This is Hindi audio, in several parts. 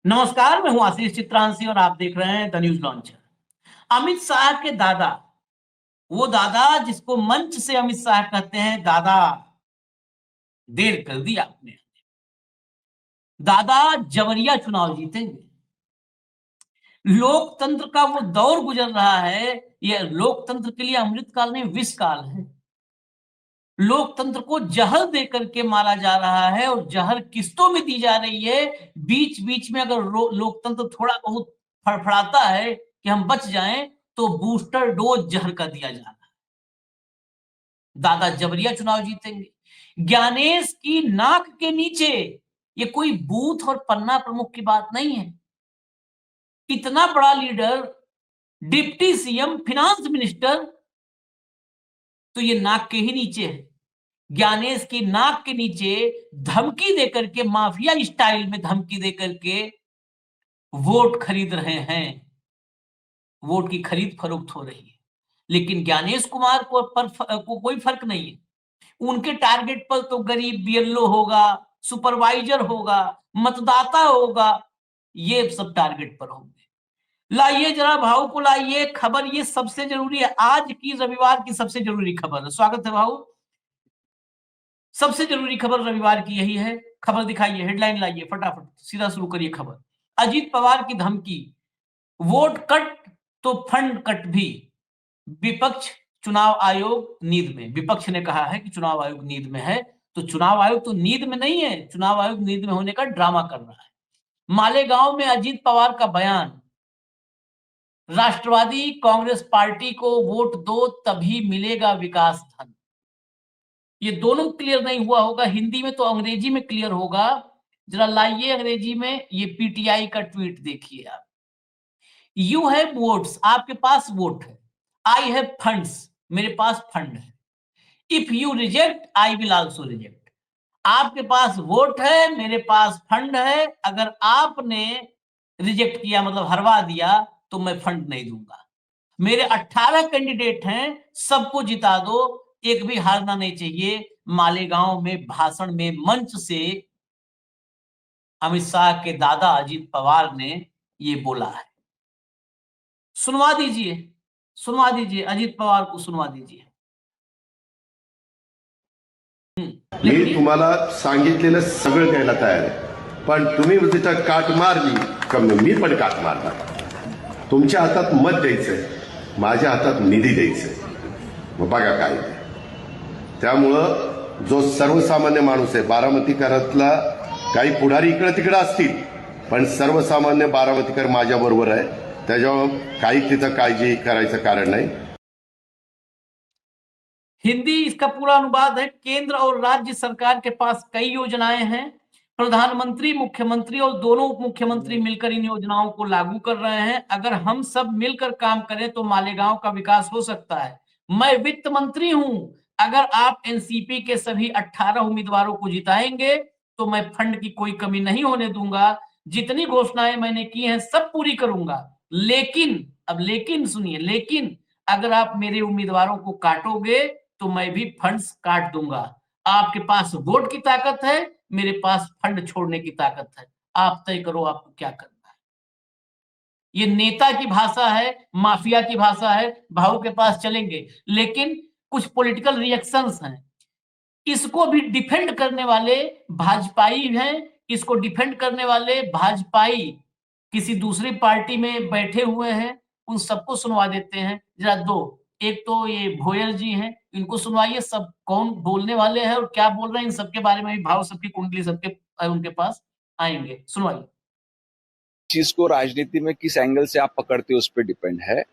नमस्कार, मैं हूं आशीष चित्रांशी और आप देख रहे हैं the news launcher. Amit Shah के दादा, वो दादा जिसको मंच से अमित शाह कहते हैं दादा, देर कर दी आपने। दादा जबरिया चुनाव जीतेंगे। लोकतंत्र का वो दौर गुजर रहा है। ये लोकतंत्र के लिए अमृतकाल नहीं, विषकाल है। लोकतंत्र को जहर देकर के मारा जा रहा है और जहर किस्तों में दी जा रही है। बीच बीच में अगर लोकतंत्र थोड़ा बहुत फड़फड़ाता है कि हम बच जाएं, तो बूस्टर डोज जहर का दिया जा रहा है। दादा जबरिया चुनाव जीतेंगे। ज्ञानेश की नाक के नीचे, ये कोई बूथ और पन्ना प्रमुख की बात नहीं है। इतना बड़ा leader, deputy CM, finance minister, तो ये नाक के ही नीचे है। ज्ञानेश की नाक के नीचे धमकी देकर के, माफिया स्टाइल में धमकी देकर के वोट खरीद रहे हैं। वोट की खरीद फरोख्त हो रही है। लेकिन ज्ञानेश कुमार को कोई फर्क नहीं है। उनके टारगेट पर तो गरीब बीएलओ होगा, सुपरवाइजर होगा, मतदाता होगा, ये सब टारगेट पर होंगे। लाइए जरा भाऊ को लाइए खबर, ये सबसे जरूरी है। आज की रविवार की सबसे जरूरी खबर है। स्वागत है भाऊ। सबसे जरूरी खबर रविवार की यही है। खबर दिखाइए, हेडलाइन लाइए, फटाफट सीधा शुरू करिए खबर। अजीत पवार की धमकी, वोट कट तो फंड कट भी। विपक्ष चुनाव आयोग नींद में। विपक्ष ने कहा है कि चुनाव आयोग नींद में है, तो चुनाव आयोग तो नींद में नहीं है। चुनाव आयोग नींद में होने का ड्रामा कर रहा है। मालेगांव में अजीत पवार का बयान, राष्ट्रवादी कांग्रेस पार्टी को वोट दो तभी मिलेगा विकास धन। ये दोनों क्लियर नहीं हुआ होगा, हिंदी में तो अंग्रेजी में क्लियर होगा। जरा लाइए अंग्रेजी में, ये पीटीआई का ट्वीट देखिए आप। यू हैव वोट्स, आपके पास वोट है। आई हैव फंड्स, मेरे पास फंड है। If you reject I will also reject. आपके पास वोट है, मेरे पास फंड है। अगर आपने रिजेक्ट किया, मतलब हरवा दिया, तो मैं फंड नहीं दूंगा। मेरे 18 कैंडिडेट हैं, सबको जिता दो, एक भी हारना नहीं चाहिए। मालेगांव में भाषण में मंच से अमित शाह के दादा अजीत पवार ने ये बोला है। सुनवा दीजिए, सुनवा दीजिए, अजीत पवार को सुनवा दीजिए। मी तुम्हाला सांगितलेलं सगळं द्यायला तयार आहे, पण तुम्ही तिथं काट मारली का मी पण काट मारणार। तुमच्या हातात मत द्यायचंय, माझ्या हातात निधी द्यायचंय, मग बघा काय। त्यामुळं जो सर्वसामान्य माणूस आहे, बारामतीकरातला काही पुढारी इकडे तिकडे असतील, पण सर्वसामान्य बारामतीकर माझ्या बरोबर आहे। त्याच्यामुळे काही तिथं काळजी करायचं कारण नहीं। हिंदी इसका पूरा अनुवाद है। केंद्र और राज्य सरकार के पास कई योजनाएं हैं। प्रधानमंत्री, मुख्यमंत्री और दोनों उप मुख्यमंत्री मिलकर इन योजनाओं को लागू कर रहे हैं। अगर हम सब मिलकर काम करें तो मालेगांव का विकास हो सकता है। मैं वित्त मंत्री हूं। अगर आप एनसीपी के सभी 18 उम्मीदवारों को जिताएंगे तो मैं फंड की कोई कमी नहीं होने दूंगा। जितनी घोषणाएं मैंने की हैं सब पूरी करूंगा। लेकिन, अब लेकिन सुनिए, लेकिन अगर आप मेरे उम्मीदवारों को काटोगे तो मैं भी फंड्स काट दूंगा। आपके पास वोट की ताकत है, मेरे पास फंड छोड़ने की ताकत है। आप तय करो आपको क्या करना है। ये नेता की भाषा है, माफिया की भाषा है। भाऊ के पास चलेंगे, लेकिन कुछ पॉलिटिकल रिएक्शंस हैं। इसको भी डिफेंड करने वाले भाजपाई हैं। इसको डिफेंड करने वाले भाजपाई किसी दूसरी पार्टी में बैठे हुए हैं। उन सबको सुनवा देते हैं जरा। दो, एक तो ये भोयर जी हैं, इनको सुनवाइए। सब कौन बोलने वाले हैं और क्या बोल रहे हैं, इन सबके बारे में भी भाव, सबकी कुंडली सबके उनके पास आएंगे। सुनवाइए। चीज को राजनीति में किस एंगल से आप पकड़ते हो उस पर डिपेंड है।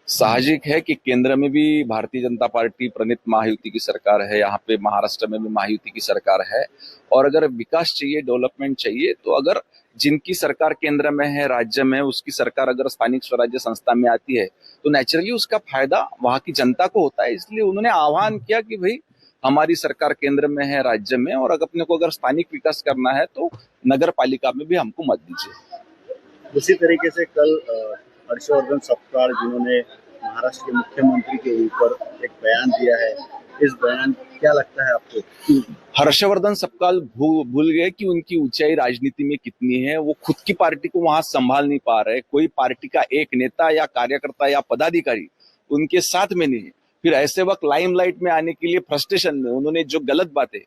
साहजिक है कि केंद्र में भी भारतीय जनता पार्टी प्रणीत महायुति की सरकार है, यहाँ पे महाराष्ट्र में भी महायुति की सरकार है। और अगर विकास चाहिए, डेवलपमेंट चाहिए, तो अगर जिनकी सरकार केंद्र में है, राज्य में, उसकी सरकार अगर स्थानिक स्वराज्य संस्था में आती है तो नेचुरली उसका फायदा वहां की जनता को होता है। इसलिए उन्होंने आह्वान किया कि भाई हमारी सरकार केंद्र में है, राज्य में, और अगर अपने को अगर स्थानिक विकास करना है तो नगर पालिका में भी हमको मत दीजिए। उसी तरीके से कल हर्षवर्धन सपकाळ, जिन्होंने महाराष्ट्र के मुख्यमंत्री के ऊपर एक बयान दिया है, इस बयान क्या लगता है आपको? हर्षवर्धन सबकाल भूल गए कि उनकी ऊंचाई राजनीति में कितनी है। वो खुद की पार्टी को वहां संभाल नहीं पा रहे। कोई पार्टी का एक नेता या कार्यकर्ता या पदाधिकारी उनके साथ में नहीं है। फिर ऐसे वक्त लाइमलाइट में आने के लिए फ्रस्ट्रेशन में उन्होंने जो गलत बातें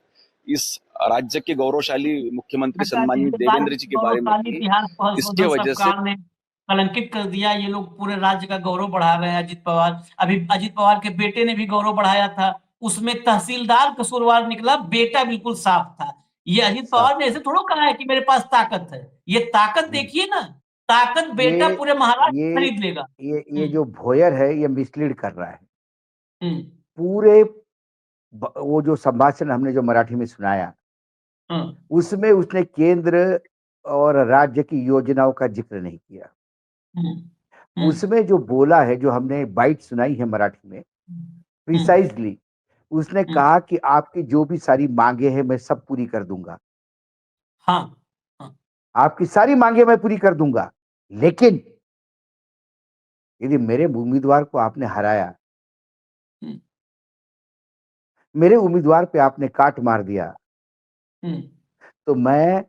इस राज्य के गौरवशाली मुख्यमंत्री सम्माननीय देवेंद्र जी के बारे में गौरवशाली की, इतिहास को इसके हर्षवर्धन वजह से सरकार ने कलंकित कर दिया। ये लोग पूरे राज्य का गौरव बढ़ा रहे हैं। अजित पवार, अभी अजित पवार के बेटे ने भी गौरव बढ़ाया था, उसमें तहसीलदार कसूरवार निकला, बेटा बिल्कुल साफ था। ये अजित पवार ने ऐसे थोड़ा कहा है कि मेरे पास ताकत है। ये ताकत देखिए ना, ताकत बेटा ये पूरे महाराष्ट्र ये खरीद लेगा। ये जो भोयर है ये मिसलीड कर रहा है। हम्म पूरे वो जो संभाषण हमने जो मराठी में सुनाया हम्म उसमें उसने केंद्र और राज्य की योजनाओं का जिक्र नहीं किया। हम्म हम्म उसमें जो बोला है, जो हमने बाइट सुनाई है मराठी में हम्म प्रिसाइजली, उसने कहा कि आपकी जो भी सारी मांगे हैं मैं सब पूरी कर दूंगा। हाँ हाँ आपकी सारी मांगे मैं पूरी कर दूंगा, लेकिन यदि मेरे उम्मीदवार को आपने हराया, हम्म मेरे उम्मीदवार पे आपने काट मार दिया, हम्म तो मैं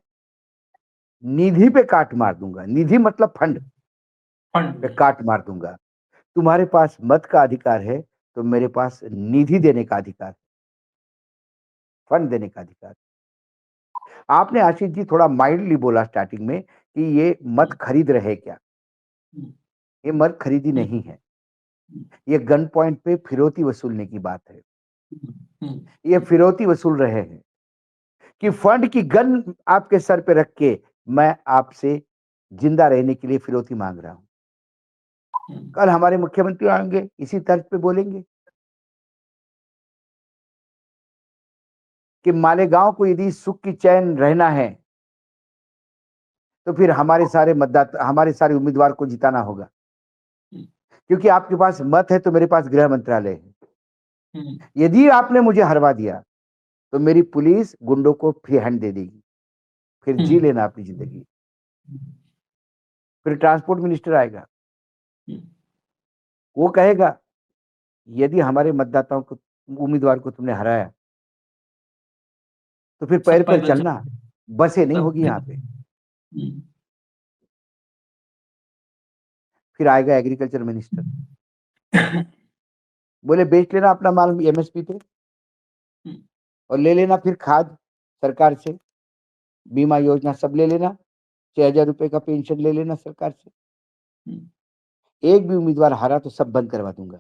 निधि पे काट मार दूंगा। निधि मतलब फंड फंड पे में। काट मार दूंगा। तुम्हारे पास मत का अधिकार है, तो मेरे पास निधि देने का अधिकार है, फंड देने का अधिकार है। आपने आशीष जी थोड़ा माइल्डली बोला स्टार्टिंग में कि ये मत खरीद रहे क्या। हम्म ये मत खरीदी हम्म नहीं है, ये गन पॉइंट पे फिरौती वसूलने की बात है। ये फिरौती वसूल रहे हैं कि फंड की गन आपके सर पे रख के मैं आपसे जिंदा रहने के लिए फिरौती मांग रहा हूं। कल हमारे मुख्यमंत्री आएंगे, इसी तर्ज पे बोलेंगे कि मालेगांव को यदि सुख की चैन रहना है तो फिर हमारे सारे मतदाता, हमारे सारे उम्मीदवार को जिताना होगा। क्योंकि आपके पास मत है तो मेरे पास गृह मंत्रालय है। यदि आपने मुझे हरवा दिया तो मेरी पुलिस गुंडों को फ्री हैंड दे देगी, फिर जी लेना अपनी जिंदगी। फिर ट्रांसपोर्ट मिनिस्टर आएगा, वो कहेगा यदि हमारे मतदाताओं को, उम्मीदवार को तुमने हराया तो फिर पैर सब पैर पैदल चलना, बसें नहीं होगी यहाँ पे। हम्म फिर आएगा एग्रीकल्चर मिनिस्टर, बोले बेच लेना अपना माल एमएसपी पे और ले लेना फिर खाद सरकार से, बीमा योजना सब ले लेना, 6,000 रुपए का पेंशन ले लेना सरकार से। एक भी उम्मीदवार हारा तो सब बंद करवा दूंगा।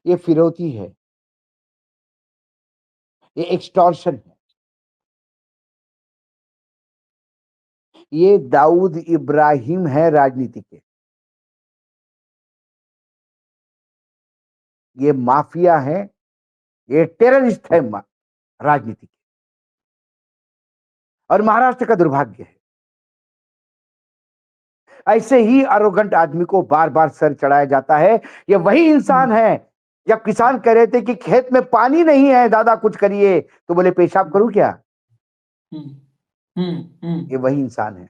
ये फिरौती है, ये एक्सटॉर्शन है, ये दाऊद इब्राहिम है राजनीति के। ये माफिया है, ये टेररिस्ट है राजनीति के। और महाराष्ट्र का दुर्भाग्य है, ऐसे ही अरोगंट आदमी को बार बार सर चढ़ाया जाता है। ये वही इंसान है, जब किसान कह रहे थे कि खेत में पानी नहीं है दादा कुछ करिए, तो बोले पेशाब करूं क्या। ये वही इंसान है।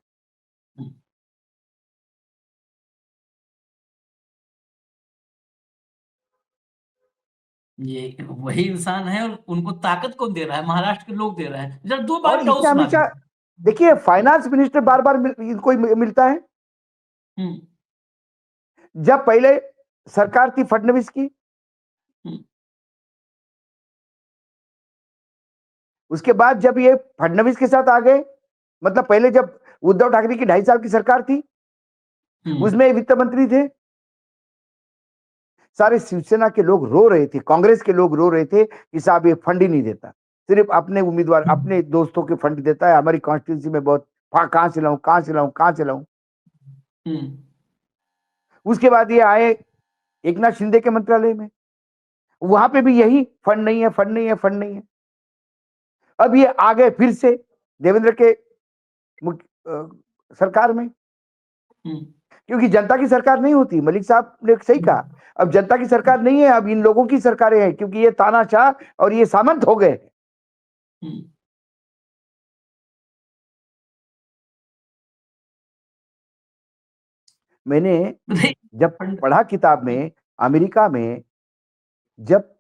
ये वही इंसान है। और उनको ताकत कौन दे रहा है? महाराष्ट्र के लोग दे रहे हैं। जरा दो और बात और इसमें सुना हमेशा दीजिए। देखिए फाइनेंस मिनिस्टर बार बार इनको मिलता है। हम्म जब पहले सरकार थी फडणवीस की, हम्म उसके बाद जब ये फडणवीस के साथ आ गए, मतलब पहले जब उद्धव ठाकरे की 2.5 साल की सरकार थी, उसमें वित्त मंत्री थे, सारे शिवसेना के लोग रो रहे थे, कांग्रेस के लोग रो रहे थे कि साहब ये फंड ही नहीं देता, सिर्फ अपने उम्मीदवार अपने दोस्तों के फंड देता है, हमारी कॉन्स्टिट्यूंसी में बहुत कहां से लाऊं कहां से लाऊं कहां से लाऊं। उसके बाद ये आए एकनाथ शिंदे के मंत्रालय में, वहां पे भी यही फंड नहीं है, फंड नहीं है, फंड नहीं है। अब ये आ गए फिर से देवेंद्र के सरकार में, क्योंकि जनता की सरकार नहीं होती। मलिक साहब ने सही कहा, अब जनता की सरकार नहीं है, अब इन लोगों की सरकारें हैं, क्योंकि ये तानाशाह और ये सामंत हो गए। मैंने जब पढ़ा किताब में, अमेरिका में जब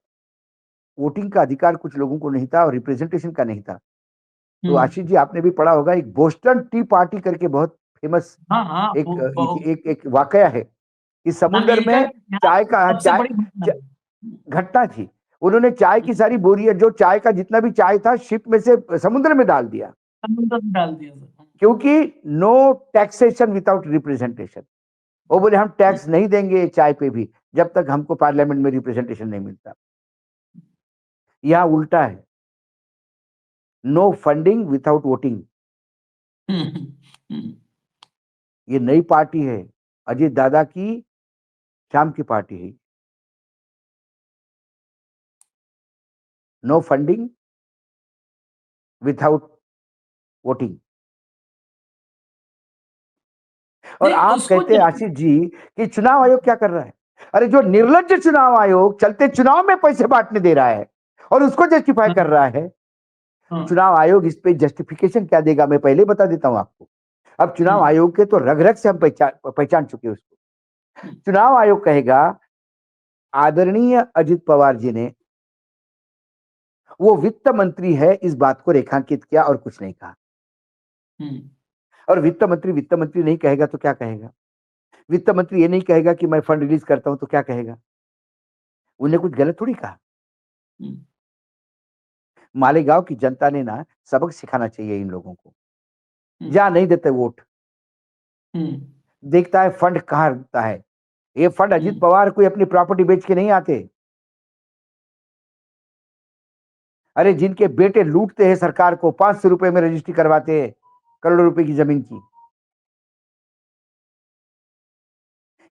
वोटिंग का अधिकार कुछ लोगों को नहीं था और रिप्रेजेंटेशन का नहीं था। तो आशीष जी, आपने भी पढ़ा होगा, एक बोस्टन टी पार्टी करके बहुत फेमस हाँ हाँ एक वाकया है कि समुद्र अमेरिका में के इतिहास सबसे बड़ी घटना है। घटना थी। उन्होंने चाय की सारी बोरियां, जो चाय का जितना भी चाय था, शिप में से समुद्र में डाल दिया, समुद्र में डाल दिया सर। क्योंकि नो टैक्सेशन विदाउट रिप्रेजेंटेशन। वो बोले हम टैक्स नहीं देंगे चाय पे भी जब तक हमको पार्लियामेंट में रिप्रेजेंटेशन नहीं मिलता। यहां उल्टा है, नो फंडिंग विदाउट वोटिंग। ये नई पार्टी है, अजीत दादा की शाम की पार्टी है। No funding without voting. और नहीं, आप उसको कहते हैं आशीष जी कि चुनाव आयोग क्या कर रहा है? अरे जो निर्लज्ज चुनाव आयोग चलते चुनाव में पैसे बांटने दे रहा है और उसको जस्टिफाई कर रहा है, चुनाव आयोग इस पे जस्टिफिकेशन क्या देगा मैं पहले बता देता हूं आपको। अब चुनाव आयोग के तो रग रग से हम पहचान चुके उसको। चुनाव आयोग कहेगा आदरणीय अजित पवार जी ने, वो वित्त मंत्री है, इस बात को रेखांकित किया और कुछ नहीं कहा। और वित्त मंत्री नहीं कहेगा तो क्या कहेगा? वित्त मंत्री ये नहीं कहेगा कि मैं फंड रिलीज करता हूं तो क्या कहेगा? उन्हें कुछ गलत थोड़ी कहा। मालेगांव की जनता ने ना सबक सिखाना चाहिए इन लोगों को। जहां नहीं देते वोट, देखता है फंड कहां रहता है। ये फंड अजीत पवार कोई अपनी प्रॉपर्टी बेच के नहीं आते। अरे जिनके बेटे लूटते हैं सरकार को, 500 रुपए में रजिस्ट्री करवाते हैं करोड़ों रुपए की जमीन की।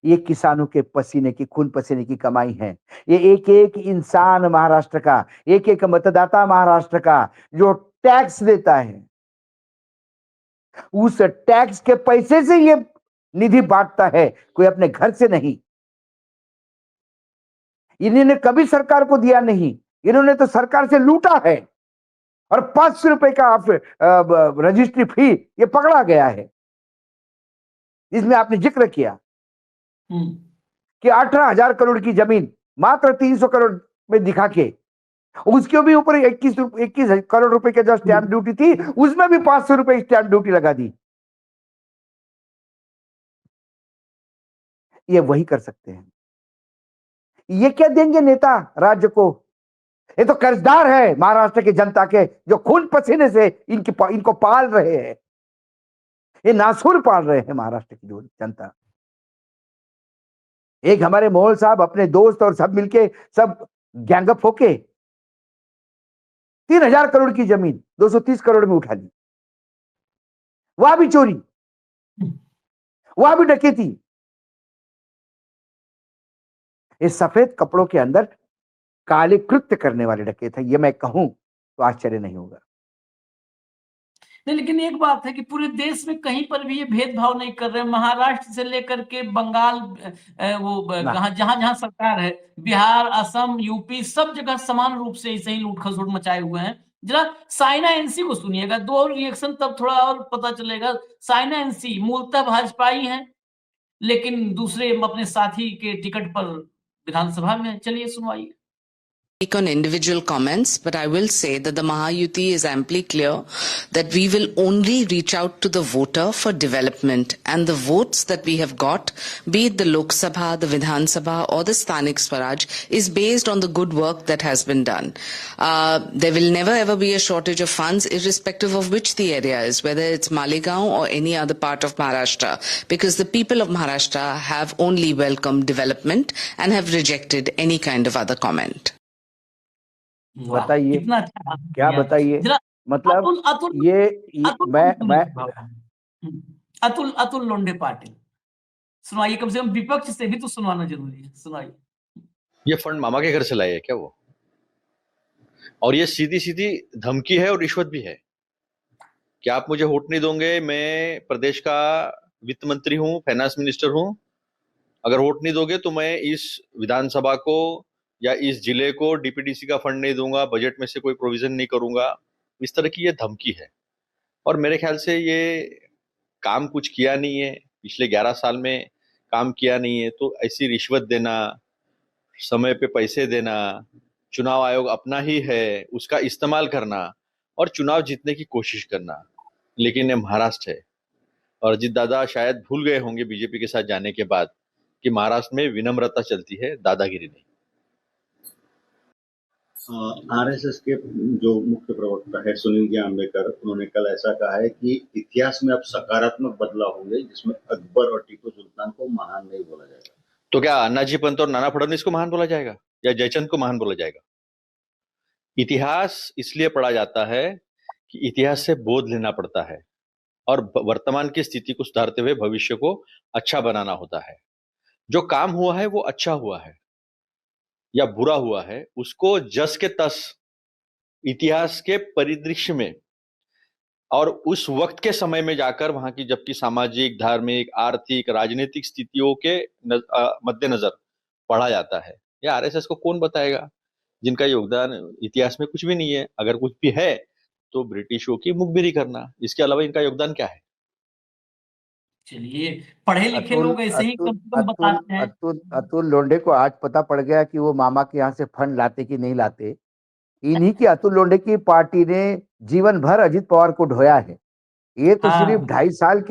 ये किसानों के पसीने की, खून पसीने की कमाई है। ये एक एक इंसान महाराष्ट्र का, एक एक मतदाता महाराष्ट्र का जो टैक्स देता है, उस टैक्स के पैसे से ये निधि बांटता है, कोई अपने घर से नहीं। इन्होंने कभी सरकार को दिया नहीं, इन्होंने तो सरकार से लूटा है। और 500 रुपए का रजिस्ट्री फी ये पकड़ा गया है। इसमें आपने जिक्र किया कि 18,000 करोड़ की जमीन मात्र 300 करोड़ में दिखा के, उसके भी ऊपर 21 करोड़ रुपए का जो स्टैंप ड्यूटी थी, उसमें भी 500 रुपए स्टैंप ड्यूटी लगा दी। ये वही कर सकते हैं। ये क्या देंगे नेता राज्य को? ये तो कर्जदार है महाराष्ट्र की जनता के, जो खून पसीने से इनको पाल रहे हैं। ये नासुर पाल रहे हैं महाराष्ट्र की जो जनता। एक हमारे मोहल साहब अपने दोस्त और सब मिलके सब गैंगअप होके 3,000 करोड़ की जमीन 230 करोड़ में उठा ली। वहां भी चोरी, वहां भी डकैती। इस सफेद कपड़ों के अंदर काले कृत्य करने वाले डकैत है, ये मैं कहूं तो आश्चर्य नहीं होगा। नहीं, लेकिन एक बात है कि पूरे देश में कहीं पर भी ये भेदभाव नहीं कर रहे। महाराष्ट्र से लेकर के बंगाल, कहा जहां जहां सरकार है, बिहार, असम, यूपी, सब जगह समान रूप से ऐसे ही लूट खसोट मचाए हुए हैं। जरा साइना एनसी को सुनिएगा, दो और रिएक्शन, तब थोड़ा और पता चलेगा। साइना एनसी मूलतः भाजपाई है, लेकिन दूसरे अपने साथी के टिकट पर विधानसभा में। चलिए सुनवाइए। On individual comments, but I will say that the Mahayuti is amply clear that we will only reach out to the voter for development, and the votes that we have got, be it the Lok Sabha, the Vidhan Sabha or the Sthanik Swaraj, is based on the good work that has been done. There will never ever be a shortage of funds, irrespective of which the area is, whether it's Malegaon or any other part of Maharashtra, because the people of Maharashtra have only welcomed development and have rejected any kind of other comment. बताइए कितना अच्छा क्या बताइए? मतलब अतुल अतुल ये मैं अतुल अतुल लोंढे पाटिल, सुनाइए। कम से कम विपक्ष से भी तो सुनवाना जरूरी है, सुनाइए। ये फंड मामा के घर से लाए है क्या वो? और ये सीधी सीधी धमकी है और रिश्वत भी है कि आप मुझे वोट नहीं दोगे, मैं प्रदेश का वित्त मंत्री हूं, फाइनेंस मिनिस्टर हूं, अगर वोट नहीं दोगे तो मैं इस विधानसभा को या इस जिले को डीपीडीसी का फंड नहीं दूंगा, बजट में से कोई प्रोविजन नहीं करूंगा। इस तरह की ये धमकी है। और मेरे ख्याल से ये काम कुछ किया नहीं है, पिछले 11 साल में काम किया नहीं है, तो ऐसी रिश्वत देना, समय पे पैसे देना, चुनाव आयोग अपना ही है, उसका इस्तेमाल करना और चुनाव जीतने की कोशिश करना। लेकिन ये महाराष्ट्र है और अजीत दादा शायद भूल गए होंगे बीजेपी के साथ जाने के बाद कि महाराष्ट्र में विनम्रता चलती है, दादागिरी नहीं। आरएसएस के जो मुख्य प्रवक्ता है सुनील जी आम्बेकर, उन्होंने कल ऐसा कहा है कि इतिहास में अब सकारात्मक बदलाव होंगे जिसमें अकबर और टीपू सुल्तान को महान नहीं बोला जाएगा। तो क्या अन्नाजी पंत और नाना फडणवीस को महान बोला जाएगा या जयचंद को महान बोला जाएगा? इतिहास इसलिए पढ़ा जाता है कि इतिहास से बोध लेना पड़ता है और वर्तमान की स्थिति को सुधारते हुए भविष्य को अच्छा बनाना होता है। जो काम हुआ है वो अच्छा हुआ है या बुरा हुआ है, उसको जस के तस इतिहास के परिदृश्य में और उस वक्त के समय में जाकर वहां की जबकि सामाजिक, धार्मिक, आर्थिक, राजनीतिक स्थितियों के मद्देनजर पढ़ा जाता है। या आरएसएस को कौन बताएगा जिनका योगदान इतिहास में कुछ भी नहीं है? अगर कुछ भी है तो ब्रिटिशों की मुखबिरी करना, इसके अलावा इनका योगदान क्या है? चलिए, पढ़े लिखे अतुल लोग ऐसे ही अतुल कम से कम अतुल बताते हैं। अतुल अतुल लोंढे को आज पता पड़ गया कि वो मामा के यहाँ से फंड लाते कि नहीं लाते। इन्हीं की अतुल लोंढे की पार्टी ने जीवन भर अजित पवार को ढोया है। ये तो सिर्फ हाँ 2.5 साल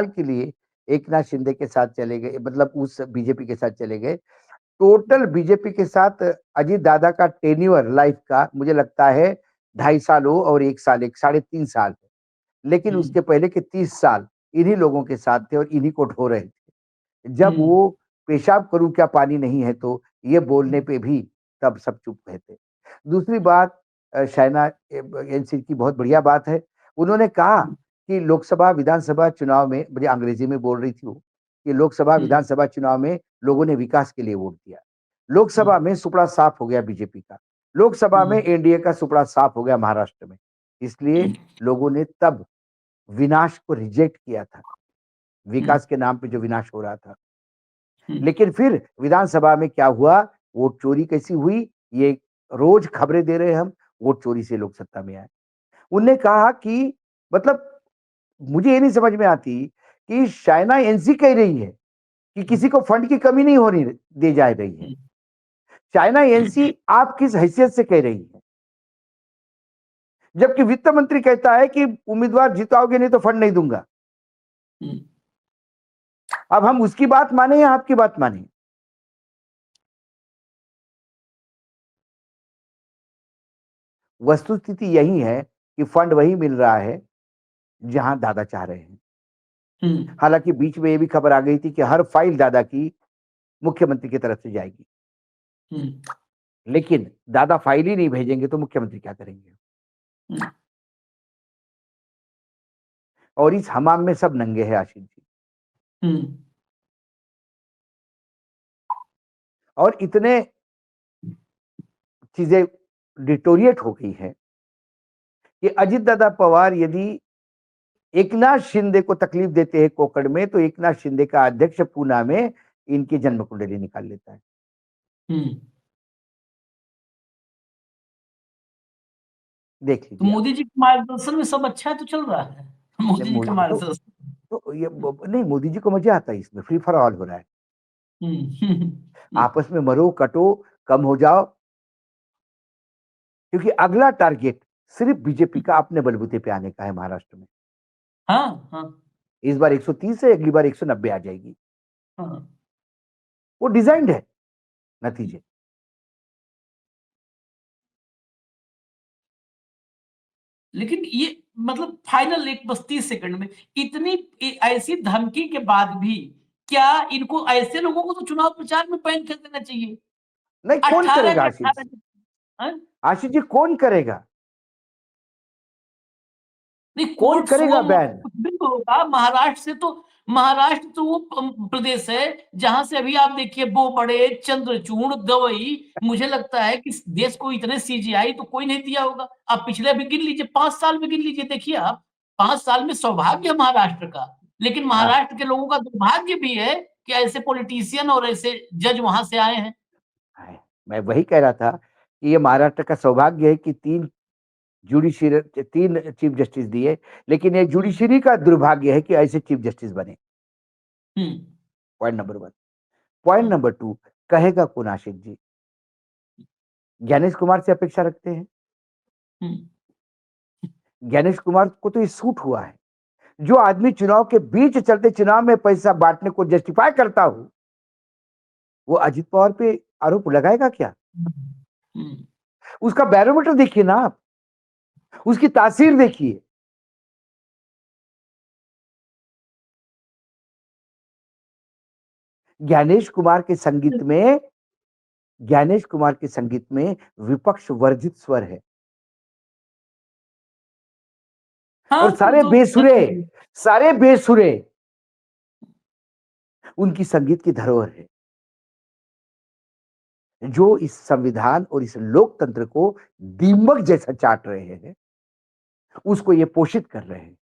के लिए एक नाथ शिंदे के साथ चले गए, मतलब उस बीजेपी के साथ चले गए। टोटल बीजेपी के साथ अजित दादा का टेन्योर लाइफ का मुझे लगता है 2.5 साल हो और 1 साल, 3.5 साल है। लेकिन उसके पहले के 30 साल इन्हीं लोगों के साथ थे और इन्हीं को ढो रहे थे। जब वो पेशाब करूं क्या पानी नहीं है तो ये बोलने पे भी तब सब चुप रहते। दूसरी बात, शाइना एनसी की बहुत बढ़िया बात है। उन्होंने कहा कि लोकसभा विधानसभा चुनाव में, मुझे अंग्रेजी में बोल रही थी वो, कि लोकसभा विधानसभा चुनाव में लोगों ने विकास के लिए वोट दिया। लोकसभा में सुपड़ा साफ हो गया बीजेपी का, लोकसभा में एनडीए का सुपड़ा साफ हो गया महाराष्ट्र में। इसलिए लोगों ने तब विनाश को रिजेक्ट किया था, विकास के नाम पे जो विनाश हो रहा था। लेकिन फिर विधानसभा में क्या हुआ, वोट चोरी कैसी हुई, ये रोज खबरें दे रहे हैं हम, वोट चोरी से लोग सत्ता में आए। उनने कहा कि मतलब मुझे ये नहीं समझ में आती कि शाइना एनसी कह रही है कि किसी को फंड की कमी नहीं होनी दी जा रही है। चाइना एनसी आप किस हैसियत से कह रही है? जबकि वित्त मंत्री कहता है कि उम्मीदवार जिताओगे नहीं तो फंड नहीं दूंगा। अब हम उसकी बात माने या आपकी बात माने? वस्तुस्थिति यही है कि फंड वही मिल रहा है जहां दादा चाह रहे हैं। हालांकि बीच में ये भी खबर आ गई थी कि हर फाइल दादा की मुख्यमंत्री की तरफ से जाएगी। लेकिन दादा फाइल ही नहीं भेजेंगे तो मुख्यमंत्री क्या करेंगे? और इस हमाम में सब नंगे हैं आशीष जी। और इतने चीजें डिटोरिएट हो गई है कि अजित दादा पवार यदि एकनाथ शिंदे को तकलीफ देते हैं कोकड़ में, तो एकनाथ शिंदे का अध्यक्ष पूना में इनकी जन्म कुंडली निकाल लेता है। देख तो लीजिए। मोदी जी के मार्गदर्शन में सब अच्छा है तो चल रहा है। मोदी जी के मार्गदर्शन तो ये नहीं, मोदी जी को मजा आता है इसमें, फ्री फॉर ऑल हो रहा है। आपस में मरो कटो, कम हो जाओ, क्योंकि अगला टारगेट सिर्फ बीजेपी का अपने बलबूते पे आने का है महाराष्ट्र में। हाँ। इस बार 130 है, अगली बार 190 आ जाएगी। हाँ। वो डिजाइन्ड है नतीजे। लेकिन ये मतलब फाइनल एक बस 30 सेकंड में इतनी ऐसी धमकी के बाद भी क्या इनको, ऐसे लोगों को तो चुनाव प्रचार में बैन कर देना चाहिए। नहीं, कौन 18 करेगा के आशीष 18 जी? आशीष जी कौन करेगा? नहीं, कौन कोर्ट करेगा सो बैन? कुछ भी तो होगा। महाराष्ट्र तो वो प्रदेश है जहां से अभी आप देखिए वो बड़े चंद्रचूड़ गवई, मुझे लगता है कि देश को इतने सीजीआई तो कोई नहीं दिया होगा। आप पिछले भी गिन लीजिए, 5 साल में गिन लीजिए, देखिए आप 5 साल में सौभाग्य महाराष्ट्र का। लेकिन महाराष्ट्र के लोगों का दुर्भाग्य भी है कि ऐसे पॉलिटिशियन और ऐसे जज वहां से आए हैं। मैं वही कह रहा था कि ये महाराष्ट्र का सौभाग्य है कि 3 चीफ जस्टिस दिए, लेकिन ये जुडिशरी का दुर्भाग्य है कि ऐसे चीफ जस्टिस बने। Point number 1। पॉइंट नंबर 2, कहेगा कौन आशिक जी? ज्ञानेश कुमार से अपेक्षा रखते हैं? ज्ञानेश कुमार को तो ये सूट हुआ है। जो आदमी चुनाव के बीच चलते चुनाव में पैसा बांटने को जस्टिफाई करता हो, वो अजित पवार पे आरोप लगाएगा क्या? उसका बैरोमीटर देखिए ना आप, उसकी तासीर देखिए। ज्ञानेश कुमार के संगीत में विपक्ष वर्जित स्वर है। और सारे बेसुरे उनकी संगीत की धरोहर है, जो इस संविधान और इस लोकतंत्र को दीमक जैसा चाट रहे हैं, उसको ये पोषित कर रहे हैं।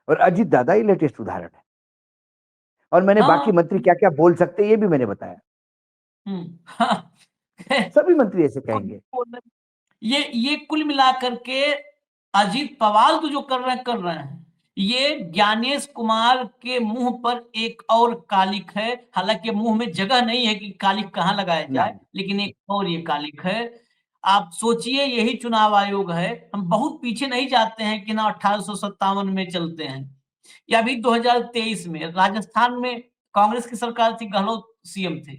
और अजीत दादा ही लेटेस्ट उदाहरण है। और मैंने बाकी मंत्री क्या क्या बोल सकते हैं ये भी मैंने बताया। सभी मंत्री ऐसे कहेंगे। ये कुल मिलाकर के अजीत पवार तो जो कर रहे हैं ये ज्ञानेश कुमार के मुंह पर एक और कालिक है। हालांकि मुंह में जगह नहीं है कि कालिक कहां लगाया जाए, लेकिन एक और ये कालिक है। आप सोचिए, यही चुनाव आयोग है। हम बहुत पीछे नहीं जाते हैं कि ना 1857 में चलते हैं, या अभी 2023 में राजस्थान में कांग्रेस की सरकार थी, गहलोत सीएम थे।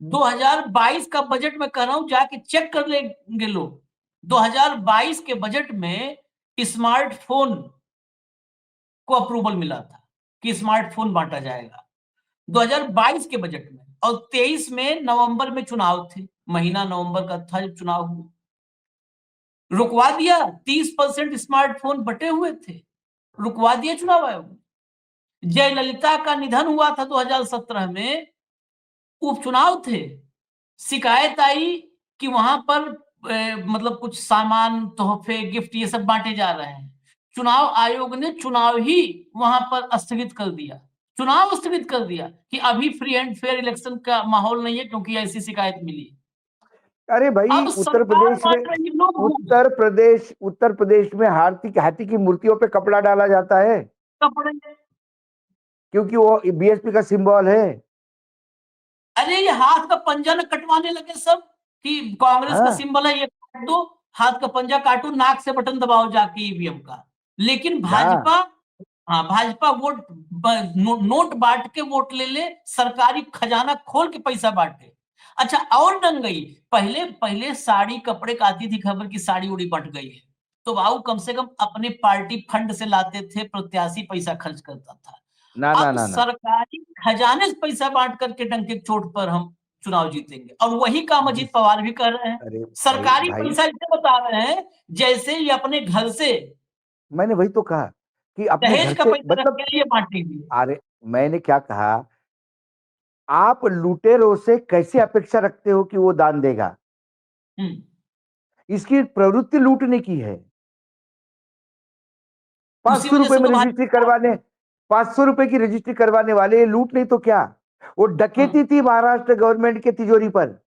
2022 का बजट में कह रहा हूं, जाके चेक कर लेंगे लोग। 2022 के बजट में स्मार्टफोन को अप्रूवल मिला था कि स्मार्टफोन बांटा जाएगा 2022 के बजट में। और 23 में नवंबर में चुनाव थे, महीना नवंबर का था जब चुनाव हुआ, रुकवा दिया। 30% स्मार्टफोन बटे हुए थे, रुकवा दिया चुनाव आयोग। जयललिता का निधन हुआ था 2017 में, उपचुनाव थे, शिकायत आई कि वहां पर मतलब कुछ सामान, तोहफे, गिफ्ट ये सब बांटे जा रहे हैं। चुनाव आयोग ने चुनाव ही वहां पर स्थगित कर दिया, चुनाव स्थगित कर दिया कि अभी फ्री एंड फेयर इलेक्शन का माहौल नहीं है, क्योंकि ऐसी शिकायत मिली। अरे भाई, उत्तर प्रदेश में हाथी की मूर्तियों पे कपड़ा डाला जाता है, कपड़े, क्योंकि वो बीएसपी का सिंबल है। अरे ये हाथ का पंजा न कटवाने लगे सब कि कांग्रेस का सिंबल है, ये काट दो, हाथ का पंजा काटो, नाक से बटन दबाओ जाके ईवीएम का। लेकिन भाजपा वोट नोट बांट के वोट ले, सरकारी खजाना खोल के पैसा बांटे। अच्छा, और दंगई, पहले साड़ी कपड़े का आती थी खबर की साड़ी उड़ी बट गई है, तो बाबू कम से कम अपने पार्टी फंड से लाते थे, प्रत्याशी पैसा खर्च करता था। अब सरकारी खजाने से पैसा बांट करके डंके चोट पर हम चुनाव जीतेंगे, और वही काम अजीत पवार भी कर रहे हैं। सरकारी पैसा इसे बता रहे हैं जैसे ये अपने घर से, मैंने वही तो कहा कि अपने घर से, मतलब ये बांटेंगे। अरे मैंने क्या कहा, आप लुटेरों से कैसे अपेक्षा रखते हो कि वो दान देगा? इसकी प्रवृत्ति लूटने की है। 500 रुपए में रजिस्ट्री करवाने, 500 रुपए की रजिस्ट्री करवाने वाले लूट नहीं तो क्या, वो डकैती थी महाराष्ट्र गवर्नमेंट के तिजोरी पर।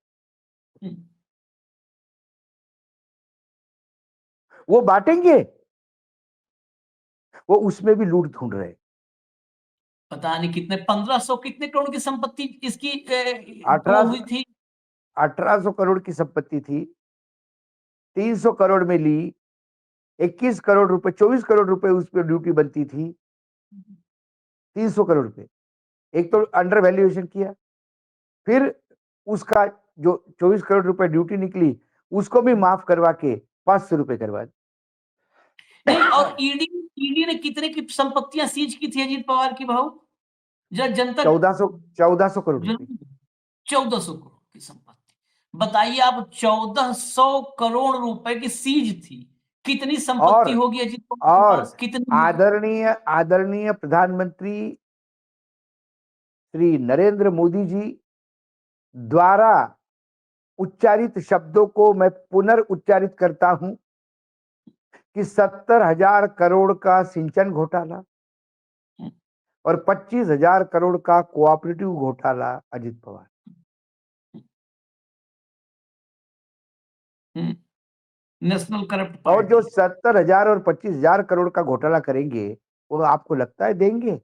वो बांटेंगे, वो उसमें भी लूट ढूंढ रहे। पता नहीं कितने 1500 कितने करोड़ की संपत्ति इसकी हुई थी, 1800 करोड़ की संपत्ति थी, 300 करोड़ में ली, 21 करोड़ रुपए, 24 करोड़ रुपए उस पर ड्यूटी बनती थी। 300 करोड़ रुपए एक तो अंडर वैल्यूएशन किया, फिर उसका जो 24 करोड़ रुपए ड्यूटी निकली उसको भी माफ करवा के 500 रुपए करवा दी। नहीं, और ईडी ने कितने की संपत्तियां सीज की थी अजीत पवार की भाव? जनता 1400 करोड़ रुपए, 1400 करोड़ की संपत्ति। बताइए आप, 1400 करोड़ रुपए की सीज थी, कितनी संपत्ति होगी अजीत पवार के पास? कितनी? आदरणीय प्रधानमंत्री श्री नरेंद्र मोदी जी द्वारा उच्चारित शब्दों को मैं पुनर्उच्चारित करता हूं कि 70,000 करोड़ का सिंचन घोटाला और 25,000 करोड़ का कोऑपरेटिव घोटाला अजीत पवार। नेशनल करप्ट और जो 70,000 और 25,000 करोड़ का घोटाला करेंगे वो आपको लगता है देंगे?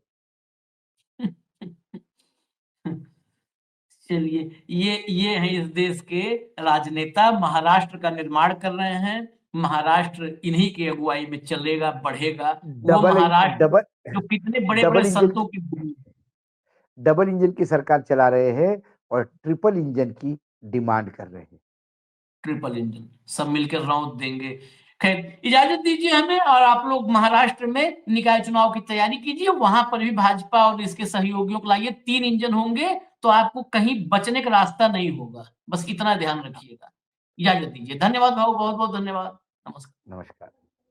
चलिए, ये हैं इस देश के राजनेता, महाराष्ट्र का निर्माण कर रहे हैं। महाराष्ट्र इन्हीं की अगुवाई में चलेगा, बढ़ेगा। वो महाराष्ट्र जो कितने बड़े-बड़े संतों की भूमि है। डबल इंजन की सरकार चला रहे हैं और ट्रिपल इंजन की डिमांड कर रहे हैं। ट्रिपल इंजन सब मिलकर रौंद देंगे। खैर, इजाजत दीजिए हमें, और आप लोग महाराष्ट्र में निकाय चुनाव की तैयारी कीजिए, वहां पर भी भाजपा और इसके सहयोगियों को लाइए। 3 इंजन होंगे तो आपको कहीं बचने का रास्ता नहीं होगा, बस इतना ध्यान रखिएगा। इजाजत दीजिए, धन्यवाद भाऊ, बहुत बहुत धन्यवाद, नमस्कार। नमस्कार।